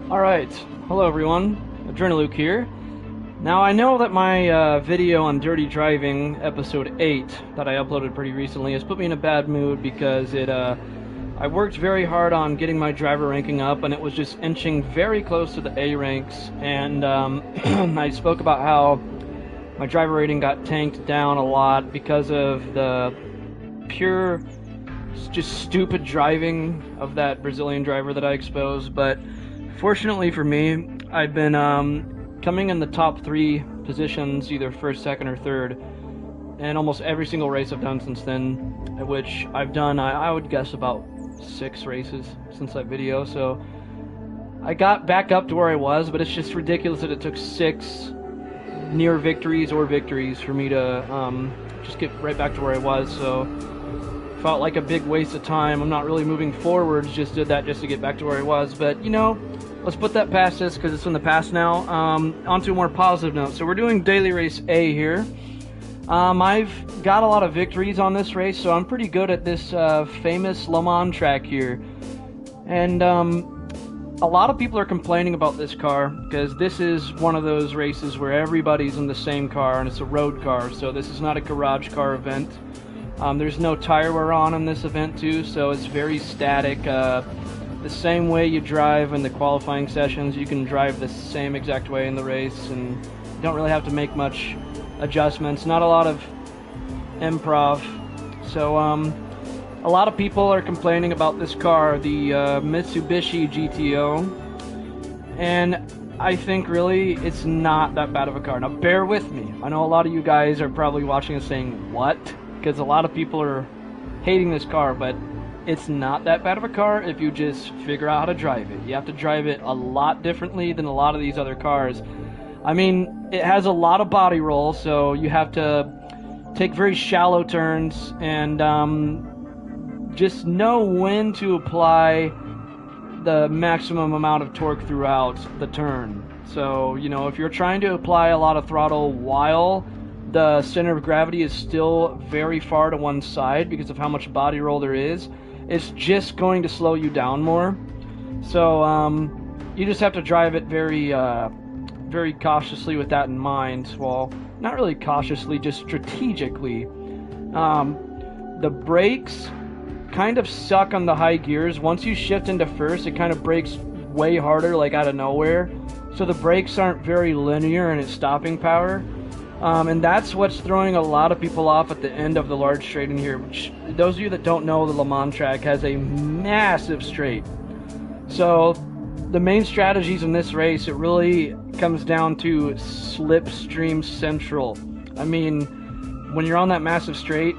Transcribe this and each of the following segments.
Alright, hello everyone, Adrenaluke here. Now I know that my video on Dirty Driving, episode 8, that I uploaded pretty recently has put me in a bad mood because I worked very hard on getting my driver ranking up and it was just inching very close to the A ranks, and I spoke about how my driver rating got tanked down a lot because of the pure, just stupid driving of that Brazilian driver that I exposed, but fortunately for me, I've been coming in the top 3 positions, either first, second, or third, in almost every single race I've done since then, which I've done, I would guess, about 6 races since that video, so I got back up to where I was, but it's just ridiculous that it took 6 near victories or victories for me to just get right back to where I was, so felt like a big waste of time. I'm not really moving forwards, just did that just to get back to where I was, but you know, let's put that past us because it's in the past now. Onto a more positive note. So we're doing daily race A here. I've got a lot of victories on this race, so I'm pretty good at this famous Le Mans track here. And a lot of people are complaining about this car because this is one of those races where everybody's in the same car and it's a road car, so this is not a garage car event. There's no tire wear on in this event too, so it's very static. The same way you drive in the qualifying sessions, you can drive the same exact way in the race, and you don't really have to make much adjustments. Not a lot of improv. So a lot of people are complaining about this car, the Mitsubishi GTO, and I think really it's not that bad of a car. Now bear with me. I know a lot of you guys are probably watching and saying, what? Because a lot of people are hating this car, but it's not that bad of a car if you just figure out how to drive it. You have to drive it a lot differently than a lot of these other cars. I mean, it has a lot of body roll, so you have to take very shallow turns and just know when to apply the maximum amount of torque throughout the turn. So, you know, if you're trying to apply a lot of throttle while the center of gravity is still very far to one side because of how much body roll there is, it's just going to slow you down more. So you just have to drive it very very cautiously with that in mind. Well, not really cautiously, just strategically. The brakes kind of suck on the high gears. Once you shift into first, it kind of brakes way harder, like out of nowhere. So the brakes aren't very linear in its stopping power. And that's what's throwing a lot of people off at the end of the large straight in here, which, those of you that don't know, the Le Mans track has a massive straight. So the main strategies in this race, it really comes down to slipstream central. I mean, when you're on that massive straight,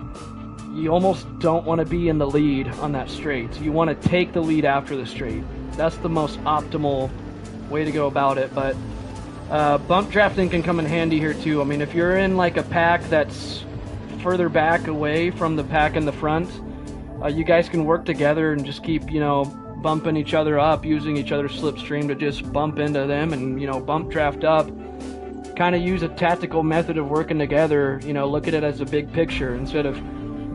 you almost don't want to be in the lead on that straight. You want to take the lead after the straight. That's the most optimal way to go about it, but bump drafting can come in handy here too. I mean, if you're in like a pack that's further back away from the pack in the front, you guys can work together and just keep, you know, bumping each other up, using each other's slipstream to just bump into them and, you know, bump draft up. Kind of use a tactical method of working together, you know, look at it as a big picture instead of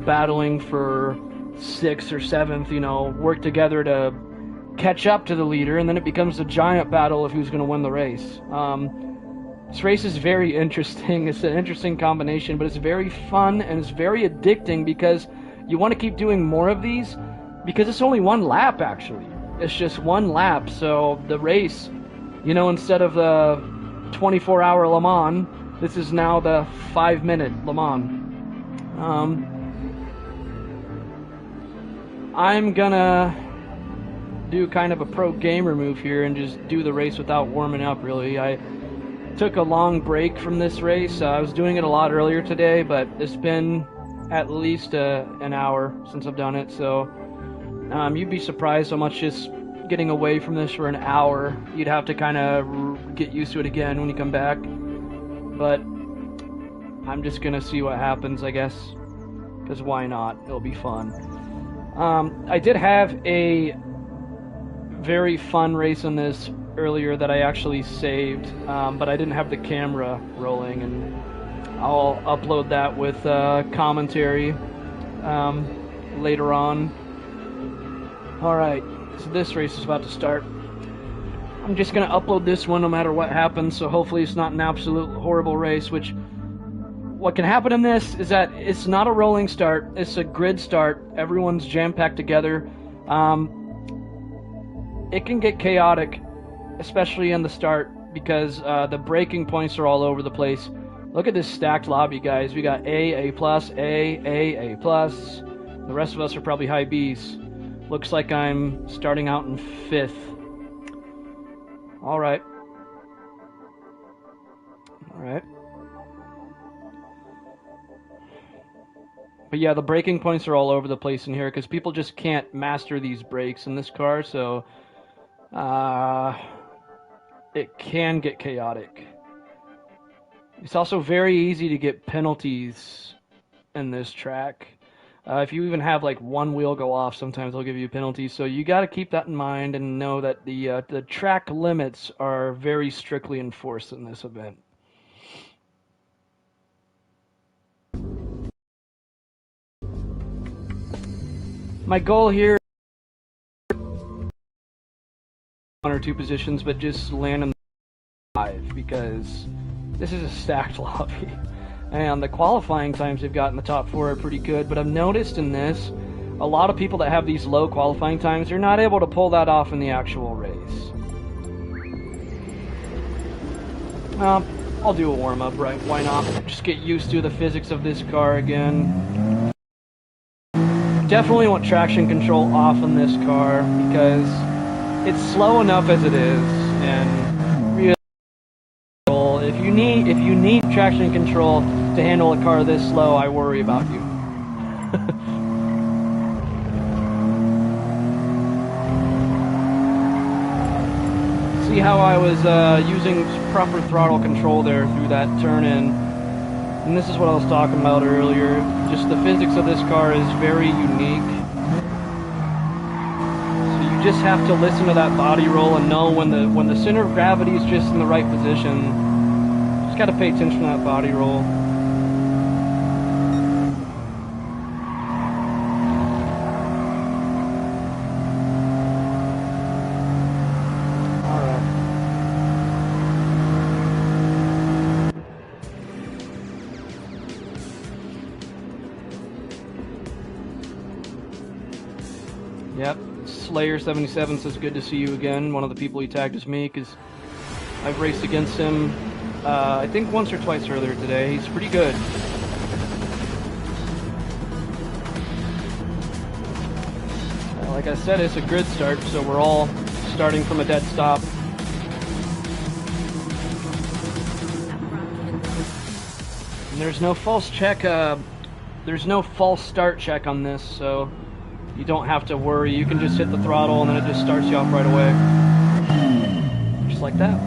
battling for 6th or 7th, you know, work together to catch up to the leader, and then it becomes a giant battle of who's going to win the race. This race is very interesting. It's an interesting combination, but it's very fun and it's very addicting because you want to keep doing more of these because it's only one lap, actually. It's just one lap, so the race, you know, instead of the 24-hour Le Mans, this is now the 5-minute Le Mans. I'm gonna do kind of a pro gamer move here and just do the race without warming up, really. I took a long break from this race. I was doing it a lot earlier today, but it's been at least an hour since I've done it, so you'd be surprised how much just getting away from this for an hour, you'd have to kind of get used to it again when you come back. But I'm just gonna see what happens, I guess, because why not? It'll be fun. I did have a very fun race on this earlier that I actually saved, but I didn't have the camera rolling, and I'll upload that with commentary later on. Alright, so this race is about to start. I'm just going to upload this one no matter what happens, so hopefully it's not an absolute horrible race, which what can happen in this is that it's not a rolling start, it's a grid start. Everyone's jam-packed together. It can get chaotic, especially in the start, because the braking points are all over the place. Look at this stacked lobby, guys. We got A+, A+, A+. The rest of us are probably high Bs. Looks like I'm starting out in 5th. Alright. Alright. But yeah, the braking points are all over the place in here because people just can't master these brakes in this car, so it can get chaotic. It's also very easy to get penalties in this track. If you even have like one wheel go off, sometimes they'll give you penalties, so you got to keep that in mind and know that the track limits are very strictly enforced in this event. My goal here is 1 or 2 positions, but just land in 5 because this is a stacked lobby. And the qualifying times they've got in the top 4 are pretty good, but I've noticed in this, a lot of people that have these low qualifying times, they're not able to pull that off in the actual race. I'll do a warm-up, right? Why not? Just get used to the physics of this car again. Definitely want traction control off in this car because it's slow enough as it is, and really, if you need traction control to handle a car this slow, I worry about you. See how I was using proper throttle control there through that turn-in. And this is what I was talking about earlier. Just the physics of this car is very unique. So you just have to listen to that body roll and know when the center of gravity is just in the right position. Just got to pay attention to that body roll. Yep, Slayer77 says good to see you again. One of the people he tagged is me because I've raced against him, I think once or twice earlier today. He's pretty good. Like I said, it's a grid start, so we're all starting from a dead stop. And there's no false check, there's no false start check on this, so you don't have to worry. You can just hit the throttle and then it just starts you off right away. Just like that.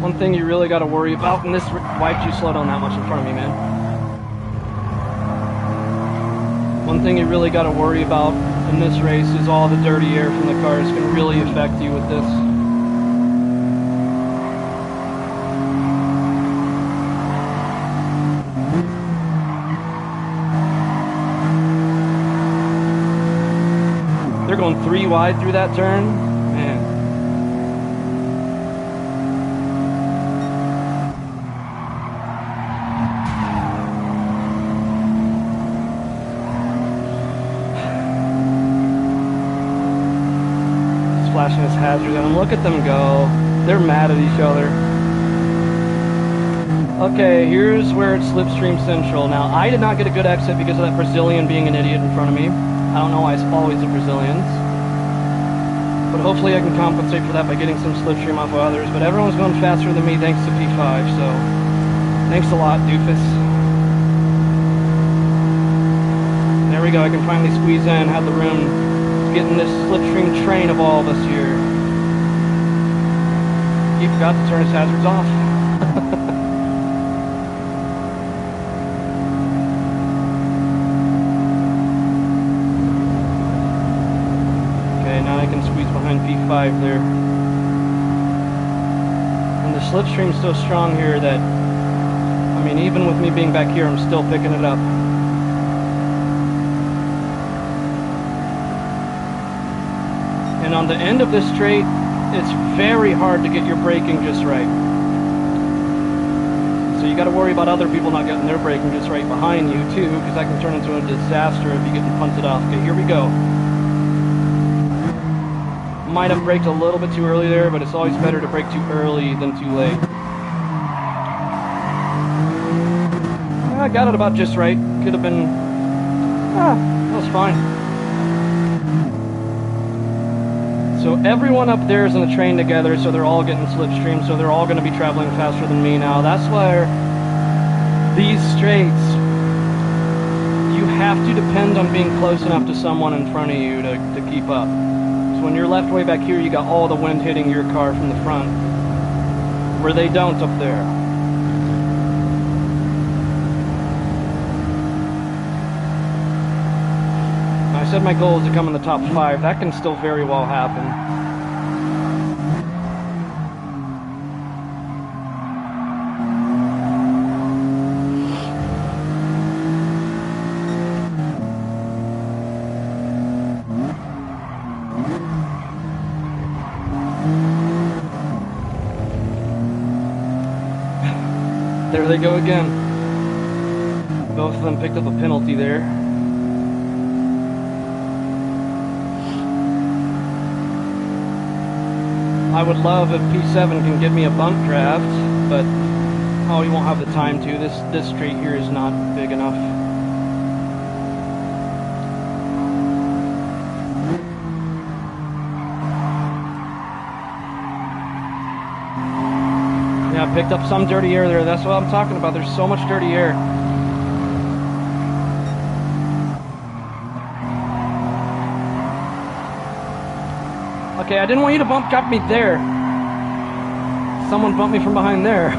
One thing you really got to worry about in this... Why'd you slow down that much in front of me, man? One thing you really got to worry about in this race is all the dirty air from the car. It's going to really affect you with this. They're going 3 wide through that turn. Man. Flashing his hazard at them. Look at them go. They're mad at each other. Okay, here's where it's Slipstream Central. Now, I did not get a good exit because of that Brazilian being an idiot in front of me. I don't know why it's always the Brazilians. But hopefully I can compensate for that by getting some slipstream off of others. But everyone's going faster than me thanks to P5, so thanks a lot, doofus. There we go, I can finally squeeze in, have the room to get in this slipstream train of all of us here. He forgot to turn his hazards off. behind P5 there. And the slipstream's so strong here that, I mean, even with me being back here, I'm still picking it up. And on the end of this straight, it's very hard to get your braking just right. So you got to worry about other people not getting their braking just right behind you too, because that can turn into a disaster if you're getting punted off. Okay, here we go. Might have braked a little bit too early there, but it's always better to brake too early than too late. I got it about just right. Could have been... that was fine. So everyone up there is in the train together, so they're all getting slipstream, so they're all going to be traveling faster than me now. That's where these straights, you have to depend on being close enough to someone in front of you to keep up. So when you're left way back here, you got all the wind hitting your car from the front, where they don't up there. I said my goal is to come in the top 5. That can still very well happen. There they go again. Both of them picked up a penalty there. I would love if P7 can get me a bump draft, but oh, you won't have the time to. This straight here is not big enough. Yeah, I picked up some dirty air there. That's what I'm talking about. There's so much dirty air. Okay, I didn't want you to got me there. Someone bumped me from behind there.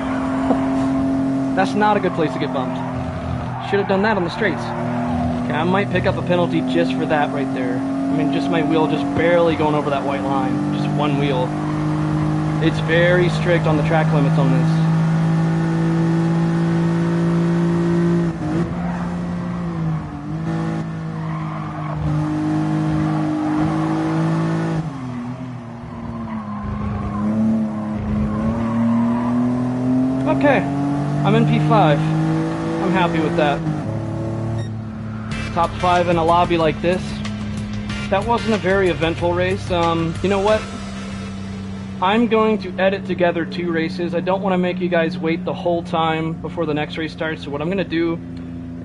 That's not a good place to get bumped. Should have done that on the straights. Okay, I might pick up a penalty just for that right there. I mean, just my wheel just barely going over that white line. Just one wheel. It's very strict on the track limits on this. Okay, I'm in P5. I'm happy with that. Top 5 in a lobby like this. That wasn't a very eventful race. You know what? I'm going to edit together 2 races. I don't want to make you guys wait the whole time before the next race starts. So what I'm going to do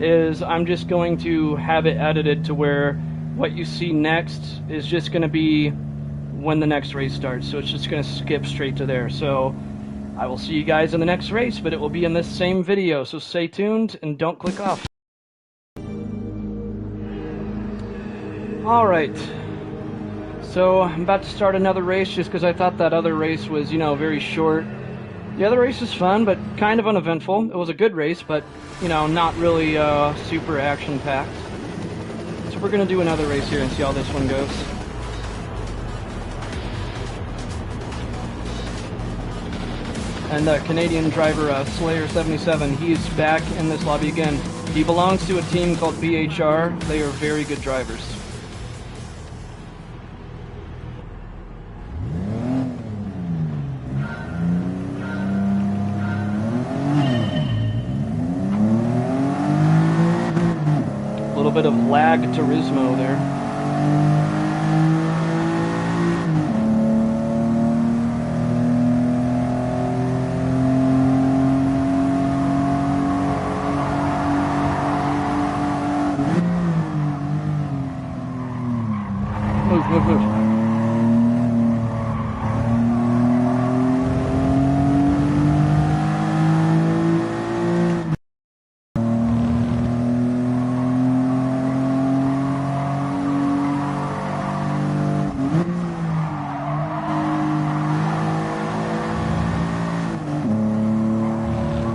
is I'm just going to have it edited to where what you see next is just going to be when the next race starts. So it's just going to skip straight to there. So I will see you guys in the next race, but it will be in this same video, so stay tuned and don't click off. Alright, so I'm about to start another race just because I thought that other race was, you know, very short. The other race was fun, but kind of uneventful. It was a good race, but, you know, not really super action-packed. So we're going to do another race here and see how this one goes. And the Canadian driver, Slayer77, he's back in this lobby again. He belongs to a team called BHR. They are very good drivers. A little bit of lag Turismo there. Move.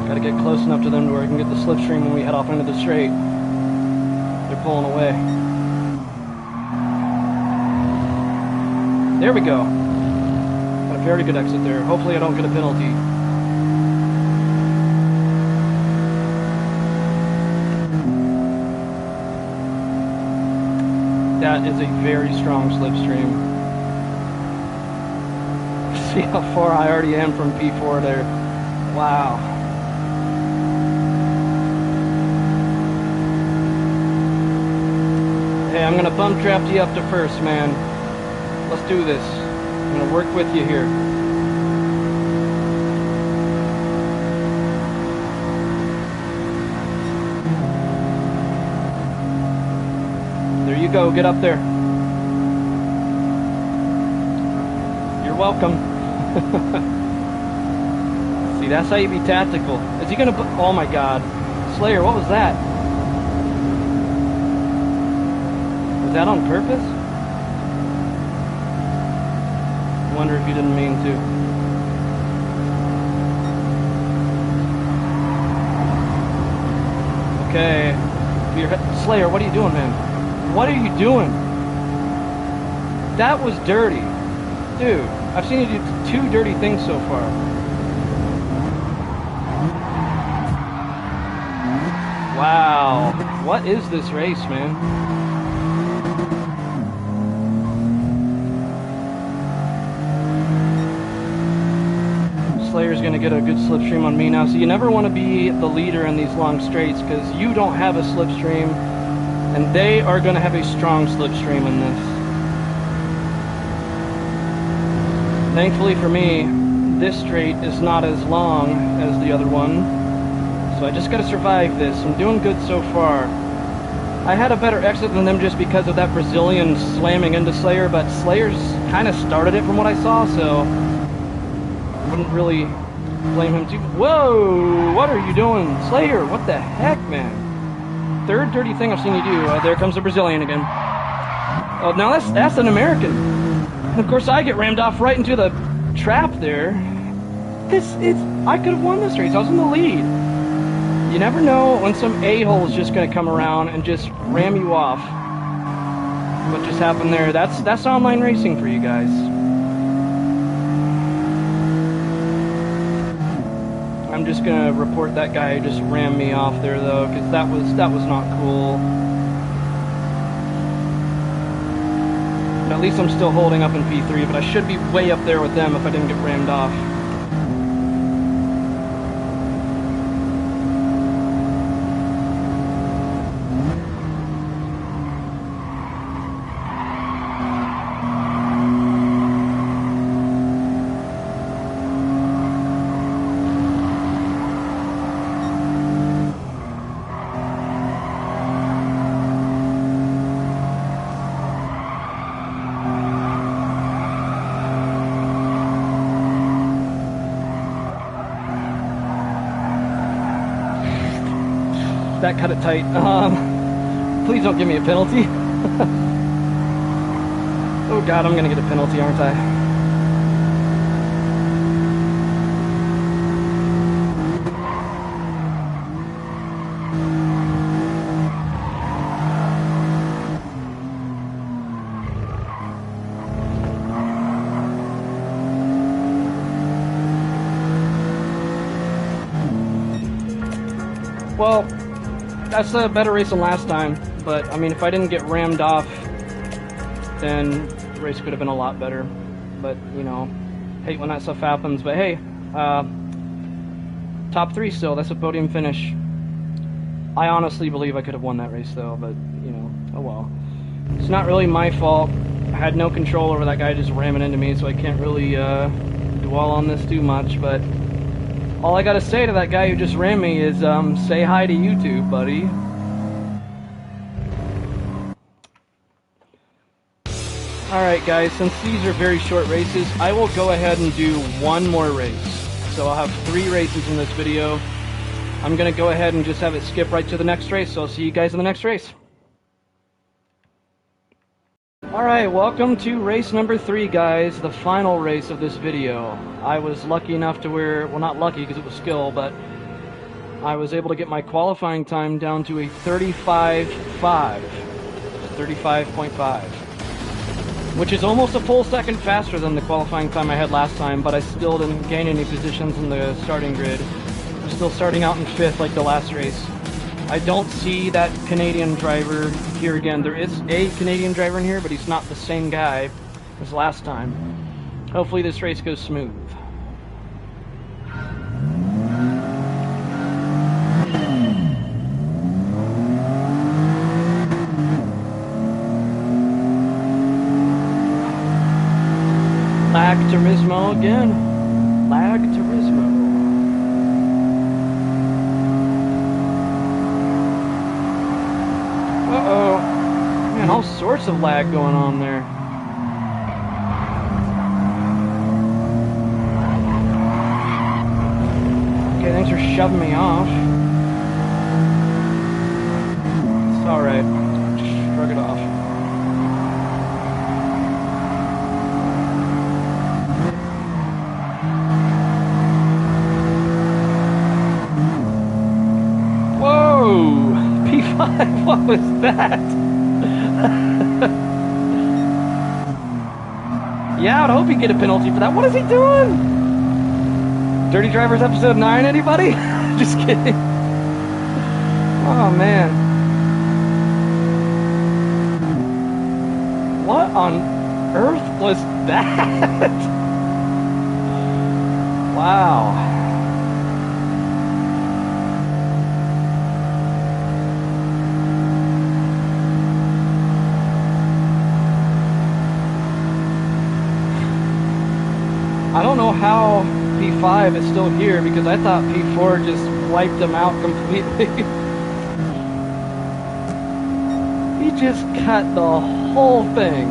Gotta get close enough to them to where I can get the slipstream when we head off into the straight. They're pulling away. There we go. Got a very good exit there. Hopefully I don't get a penalty. That is a very strong slipstream. See how far I already am from P4 there. Wow. Hey, I'm gonna bump draft you up to first, man. Let's do this. I'm gonna work with you here. There you go, get up there. You're welcome. See, that's how you be tactical. Is he gonna, oh my god. Slayer, what was that? Was that on purpose? I wonder if you didn't mean to. Okay. Slayer, what are you doing, man? What are you doing? That was dirty. Dude, I've seen you do 2 dirty things so far. Wow. What is this race, man? Slayer's gonna get a good slipstream on me now. So you never want to be the leader in these long straights because you don't have a slipstream and they are gonna have a strong slipstream in this. Thankfully for me, this straight is not as long as the other one. So I just gotta survive this. I'm doing good so far. I had a better exit than them just because of that Brazilian slamming into Slayer, but Slayer's kind of started it from what I saw, so wouldn't really blame him too. Whoa! What are you doing? Slayer, what the heck, man? 3rd dirty thing I've seen you do. There comes the Brazilian again. Oh, now that's an American. And of course I get rammed off right into the trap there. I could have won this race. I was in the lead. You never know when some a-hole is just going to come around and just ram you off. What just happened there? That's online racing for you guys. I'm just gonna report that guy who just rammed me off there though, because that was not cool. But at least I'm still holding up in P3, but I should be way up there with them if I didn't get rammed off. That cut it tight. Please don't give me a penalty. Oh god, I'm gonna get a penalty, aren't I? Well, that's a better race than last time, but I mean, if I didn't get rammed off, then the race could have been a lot better. But, you know, hate when that stuff happens. But hey, top 3 still, that's a podium finish. I honestly believe I could have won that race though, but, you know, oh well. It's not really my fault. I had no control over that guy just ramming into me, so I can't really dwell on this too much, but all I gotta say to that guy who just rammed me is, say hi to YouTube, buddy. Alright guys, since these are very short races, I will go ahead and do one more race. So I'll have 3 races in this video. I'm gonna go ahead and just have it skip right to the next race, so I'll see you guys in the next race. Alright, welcome to race number 3, guys, the final race of this video. I was lucky enough to where, well, not lucky because it was skill, but I was able to get my qualifying time down to a 35.5. 35.5. which is almost a full second faster than the qualifying time I had last time, but I still didn't gain any positions in the starting grid. I'm still starting out in 5th like the last race. I don't see that Canadian driver here again. There is a Canadian driver in here, but he's not the same guy as last time. Hopefully this race goes smooth. Lag Turismo again. Lag Turismo. Uh-oh. Man, all sorts of lag going on there. Okay, thanks for shoving me off. It's alright. Just shrug it off. What was that? Yeah, I'd hope he'd get a penalty for that. What is he doing? Dirty Drivers episode 9, anybody? Just kidding. Oh, man. What on earth was that? Wow. I don't know how P5 is still here because I thought P4 just wiped him out completely. He just cut the whole thing.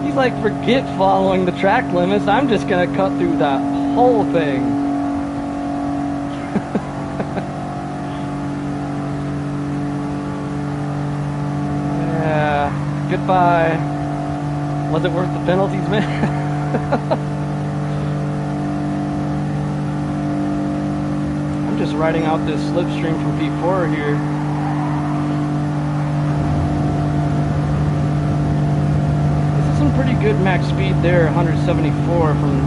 He's like, forget following the track limits, I'm just gonna cut through that whole thing. Yeah, goodbye. Was it worth the penalties, man? Just riding out this slipstream from P4 here. This is some pretty good max speed there, 174 from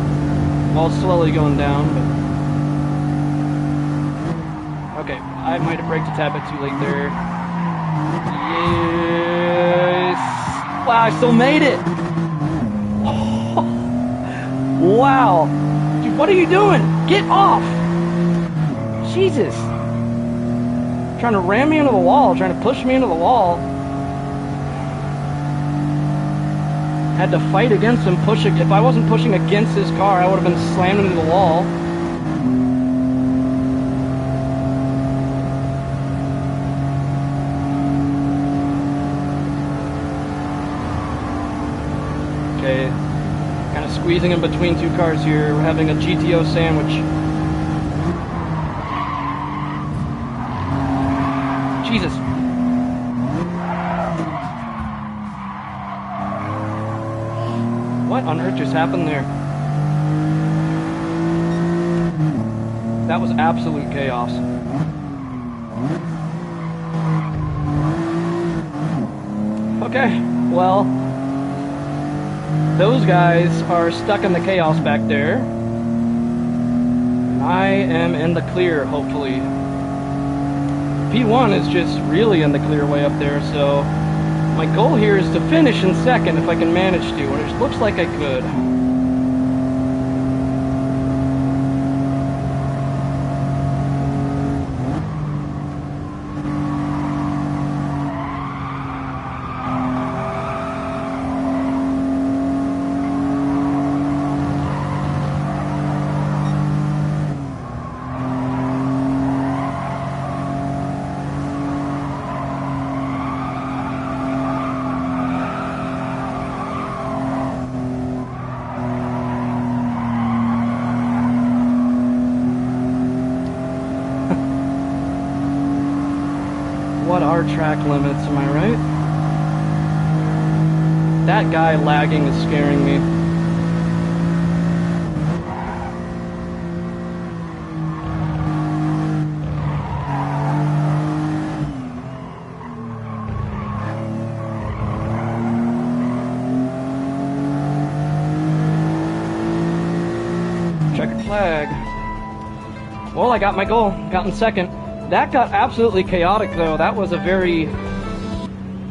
while slowly going down. But okay, I might have braked a tad bit too late there. Yes! Wow, I still made it! Wow! Dude, what are you doing? Get off! Jesus! Trying to ram me into the wall, trying to push me into the wall. Had to fight against him, if I wasn't pushing against his car, I would have been slammed into the wall. Okay, kind of squeezing in between two cars here. We're having a GTO sandwich. Jesus. What on earth just happened there? That was absolute chaos. Okay, well, those guys are stuck in the chaos back there. I am in the clear, hopefully. P1 is just really in the clear way up there, so my goal here is to finish in second if I can manage to, and it looks like I could. What are track limits, am I right? That guy lagging is scaring me. flag. Well, I got my goal. Got in second. That got absolutely chaotic, though. That was a very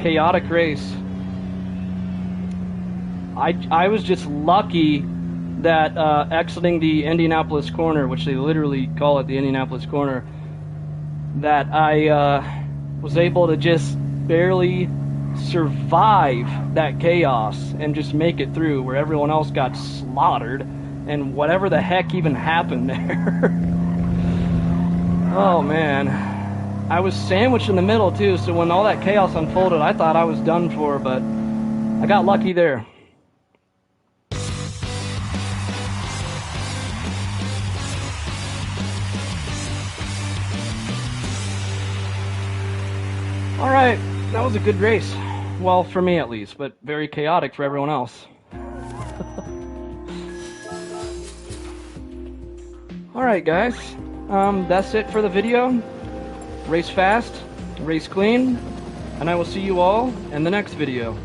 chaotic race. I was just lucky that exiting the Indianapolis corner, which they literally call it the Indianapolis corner, that I was able to just barely survive that chaos and just make it through, where everyone else got slaughtered and whatever the heck even happened there. Oh man, I was sandwiched in the middle too, so when all that chaos unfolded I thought I was done for, but I got lucky there. Alright, that was a good race. Well, for me at least, but very chaotic for everyone else. Alright guys, that's it for the video. Race fast, race clean, and I will see you all in the next video.